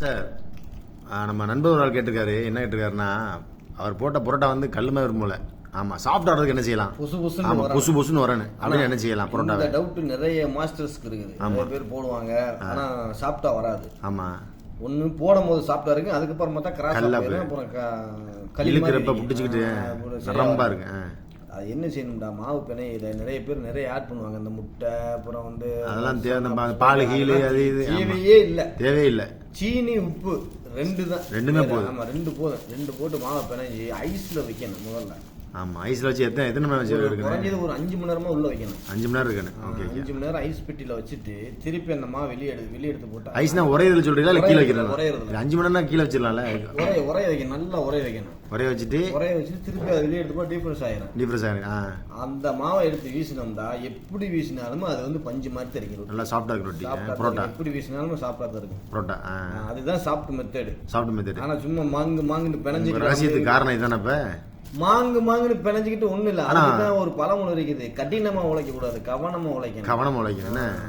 Sir நம்ம நண்பர் ஒரு ஆள் கேட்டிருக்காரு. என்ன கேட்டிருக்காருன்னா, அவர் போட்ட புரோட்டா வந்து கல் மாதிரி இருக்கும் போல. ஆமா, சாஃப்ட் ஆகிறதுக்கு என்ன செய்யலாம்? புசு புசுன்னு வரணும் அப்படின்னு என்ன செய்யலாம்? புரோட்டா டவுட் நிறைய மாஸ்டர்ஸ்க்கு இருக்குது. நிறைய பேர் போடுவாங்க, ஆனா சாப்பிட்டா வராது. ஆமா, ஒண்ணு போடும் போது சாப்பிட்டா இருக்கு, அதுக்கப்புறம் பார்த்தா கிராஸ் அப்புறம் கல்லுக்கிறப்ப புடிச்சுக்கிட்டு நரம்பா இருக்கு. அது என்ன செய்யணும்டா, மாவு பிணை இதை நிறைய பேர் நிறைய ஆட் பண்ணுவாங்க. இந்த முட்டை அப்புறம் வந்து அதெல்லாம் தேவை, பால் கீழே அது இது தேவையே இல்லை, தேவையில்லை. சீனி உப்பு ரெண்டுமே போதும். ஆமா, ரெண்டு போதும். ரெண்டு போட்டு மாவை பிணைஞ்சி ஐஸ்ல வைக்கணும் முதல்ல. ஆமா, ஐஸ்ல வச்சு எத்தனை மணி நேரம் வச்சு எடுக்கணும்? குறைஞ்சது ஒரு 5 மணி நேரமா உள்ள வைக்கணும். 5 மணி நேரம் இருக்கணும். ஓகே, 5 மணி நேரம் ஐஸ் பெட்டியில வச்சுட்டு திருப்பி அந்த மாவு வெளியே எடுத்து போட்டா. ஐஸ்னா உரையிறதுல சொல்றீங்களா இல்ல கீழே வைக்கிறதா? 5 மணி நேரம் கீழே வச்சிடலாம்ல. உரைய வைக்கணும், நல்லா உரைய வைக்கணும். உரைய வச்சுட்டு திருப்பி அதை வெளியே எடுத்து போட்டு டீஃப்ரெஸ் ஆயிரும். அந்த மாவை எடுத்து வீசினோம்டா, எப்படி வீசினாலும் அது வந்து பஞ்சு மாதிரி தெரியும். நல்லா சாஃப்டா இருக்கு ரொட்டி, புரோட்டா. எப்படி வீசினாலும் சாப்பிட்டா தான் இருக்கும் புரோட்டா. அதுதான் சாஃப்ட் மெத்தட். Soft method. ஆனா சும்மா மாங்குன்னு பிணைஞ்சு, ரகசியத்துக்கு காரணம் இதானே? இப்ப மாங்குன்னு பிணைஞ்சிக்கிட்டு ஒண்ணு இல்ல. அதுதான் ஒரு பழமொழி இருக்குது, கடினமா உழைக்க கூடாது, கவனமா உழைக்கணும். கவனமா உழைக்கணும்.